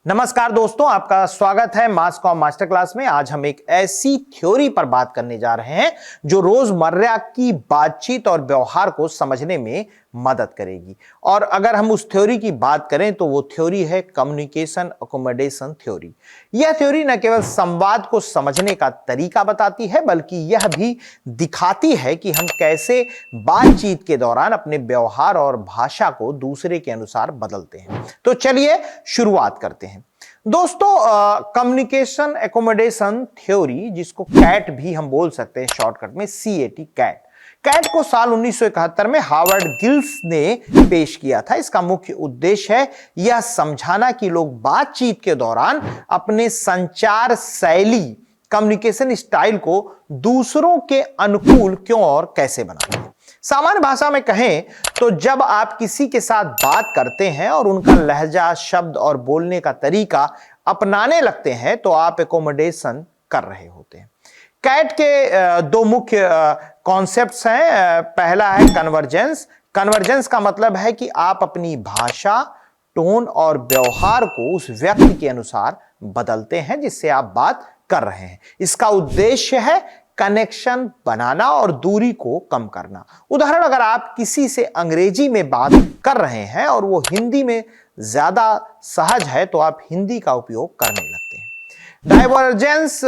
नमस्कार दोस्तों, आपका स्वागत है मास कॉम मास्टर क्लास में। आज हम एक ऐसी थ्योरी पर बात करने जा रहे हैं जो रोजमर्रा की बातचीत और व्यवहार को समझने में मदद करेगी। और अगर हम उस थ्योरी की बात करें तो वो थ्योरी है कम्युनिकेशन अकोमोडेशन थ्योरी। यह थ्योरी न केवल संवाद को समझने का तरीका बताती है बल्कि यह भी दिखाती है कि हम कैसे बातचीत के दौरान अपने व्यवहार और भाषा को दूसरे के अनुसार बदलते हैं। तो चलिए शुरुआत करते हैं। दोस्तों, कम्युनिकेशन एकोमोडेशन थ्योरी, जिसको कैट भी हम बोल सकते हैं शॉर्टकट में, CAT, कैट को साल 1971 में हार्वर्ड गिल्स ने पेश किया था। इसका मुख्य उद्देश्य है यह समझाना कि लोग बातचीत के दौरान अपने संचार शैली, कम्युनिकेशन स्टाइल को दूसरों के अनुकूल क्यों और कैसे बनाते हैं। सामान्य भाषा में कहें तो जब आप किसी के साथ बात करते हैं और उनका लहजा, शब्द और बोलने का तरीका अपनाने लगते हैं तो आप एकोमोडेशन कर रहे होते हैं। कैट के दो मुख्य कॉन्सेप्ट्स हैं। पहला है कन्वर्जेंस। कन्वर्जेंस का मतलब है कि आप अपनी भाषा, टोन और व्यवहार को उस व्यक्ति के अनुसार बदलते हैं जिससे आप बात कर रहे हैं। इसका उद्देश्य है कनेक्शन बनाना और दूरी को कम करना। उदाहरण, अगर आप किसी से अंग्रेजी में बात कर रहे हैं और वो हिंदी में ज्यादा सहज है तो आप हिंदी का उपयोग करने लगते हैं। डाइवर्जेंस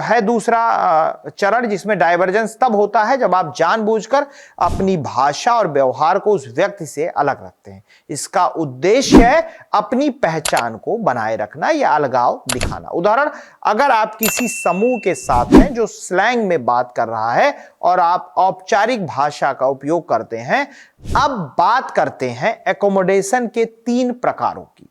है दूसरा चरण, जिसमें डाइवर्जेंस तब होता है जब आप जानबूझकर अपनी भाषा और व्यवहार को उस व्यक्ति से अलग रखते हैं। इसका उद्देश्य है अपनी पहचान को बनाए रखना या अलगाव दिखाना। उदाहरण, अगर आप किसी समूह के साथ हैं जो स्लैंग में बात कर रहा है और आप औपचारिक भाषा का उपयोग करते हैं। अब बात करते हैं एकोमोडेशन के 3 प्रकारों की।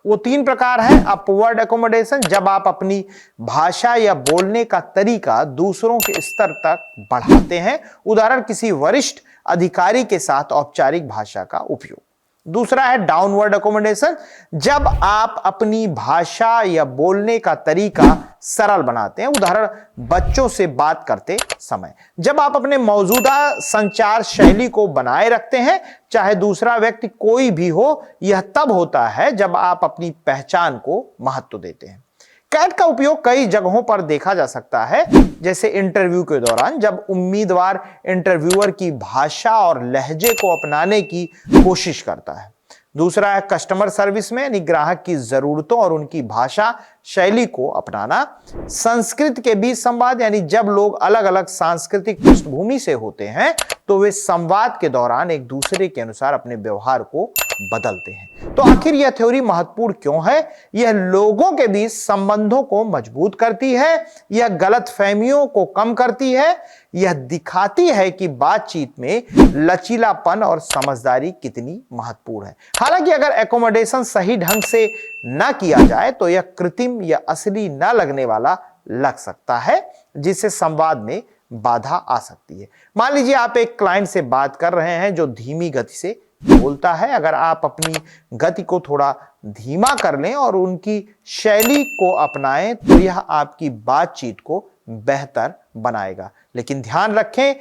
वो 3 प्रकार है। अपवर्ड एकोमोडेशन, जब आप अपनी भाषा या बोलने का तरीका दूसरों के स्तर तक बढ़ाते हैं। उदाहरण, किसी वरिष्ठ अधिकारी के साथ औपचारिक भाषा का उपयोग। दूसरा है डाउनवर्ड एकोमोडेशन, जब आप अपनी भाषा या बोलने का तरीका सरल बनाते हैं। उदाहरण, बच्चों से बात करते समय। जब आप अपने मौजूदा संचार शैली को बनाए रखते हैं, चाहे दूसरा व्यक्ति कोई भी हो। यह तब होता है जब आप अपनी पहचान को महत्व देते हैं। कैट का उपयोग कई जगहों पर देखा जा सकता है, जैसे इंटरव्यू के दौरान जब उम्मीदवार इंटरव्यूअर की भाषा और लहजे को अपनाने की कोशिश करता है। दूसरा है कस्टमर सर्विस में, यानी ग्राहक की जरूरतों और उनकी भाषा शैली को अपनाना। संस्कृति के बीच संवाद, यानी जब लोग अलग अलग सांस्कृतिक पृष्ठभूमि से होते हैं तो वे संवाद के दौरान एक दूसरे के अनुसार अपने व्यवहार को बदलते हैं। तो आखिर यह थ्योरी महत्वपूर्ण क्यों है? यह लोगों के बीच संबंधों को मजबूत करती है, यह गलतफहमियों को कम करती है, यह दिखाती है कि बातचीत में लचीलापन और समझदारी कितनी महत्वपूर्ण है। हालांकि अगर एकोमोडेशन सही ढंग से न किया जाए तो यह कृत्रिम या असली न लगने वाला लग सकता है, जिससे संवाद में बाधा आ सकती है। मान लीजिए आप एक क्लाइंट से बात कर रहे हैं जो धीमी गति से बोलता है। अगर आप अपनी गति को थोड़ा धीमा कर लें और उनकी शैली को अपनाएं तो यह आपकी बातचीत को बेहतर बनाएगा। लेकिन ध्यान रखें,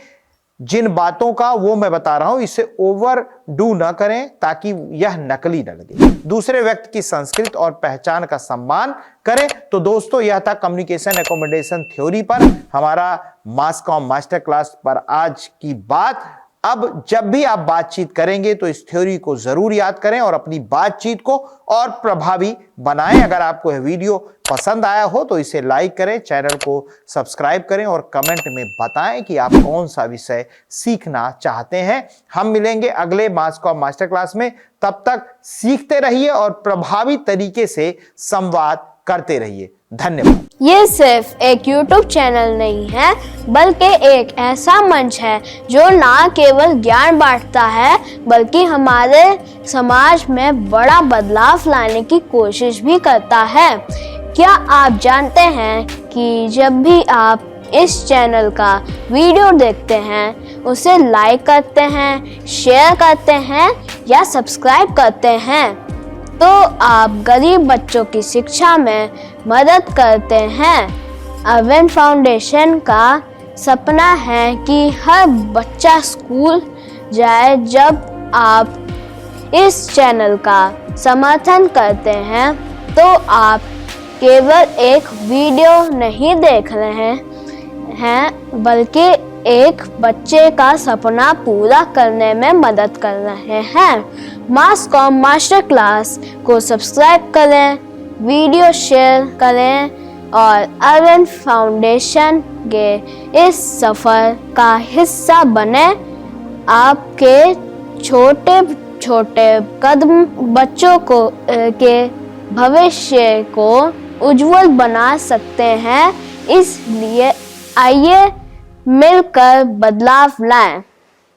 जिन बातों का वो मैं बता रहा हूं इसे ओवर डू ना करें ताकि यह नकली न लगे। दूसरे व्यक्ति की संस्कृति और पहचान का सम्मान करें। तो दोस्तों, यह था कम्युनिकेशन एकोमोडेशन थ्योरी पर हमारा मास कॉम मास्टर क्लास पर आज की बात। अब जब भी आप बातचीत करेंगे तो इस थ्योरी को जरूर याद करें और अपनी बातचीत को और प्रभावी बनाएं। अगर आपको यह वीडियो पसंद आया हो तो इसे लाइक करें, चैनल को सब्सक्राइब करें और कमेंट में बताएं कि आप कौन सा विषय सीखना चाहते हैं। हम मिलेंगे अगले मास कॉम मास्टर क्लास में। तब तक सीखते रहिए और प्रभावी तरीके से संवाद करते रहिए। धन्यवाद। ये सिर्फ एक YouTube चैनल नहीं है बल्कि एक ऐसा मंच है जो ना केवल ज्ञान बांटता है बल्कि हमारे समाज में बड़ा बदलाव लाने की कोशिश भी करता है। क्या आप जानते हैं कि जब भी आप इस चैनल का वीडियो देखते हैं, उसे लाइक करते हैं, शेयर करते हैं या सब्सक्राइब करते हैं तो आप गरीब बच्चों की शिक्षा में मदद करते हैं। अवेन फाउंडेशन का सपना है कि हर बच्चा स्कूल जाए। जब आप इस चैनल का समर्थन करते हैं तो आप केवल एक वीडियो नहीं देख रहे हैं बल्कि एक बच्चे का सपना पूरा करने में मदद कर रहे हैं। मास कॉम मास्टर क्लास को सब्सक्राइब करें, वीडियो शेयर करें और अरविंद फाउंडेशन के इस सफ़र का हिस्सा बने। आपके छोटे छोटे कदम बच्चों को के भविष्य को उज्जवल बना सकते हैं। इसलिए आइए मिलकर बदलाव लाएं।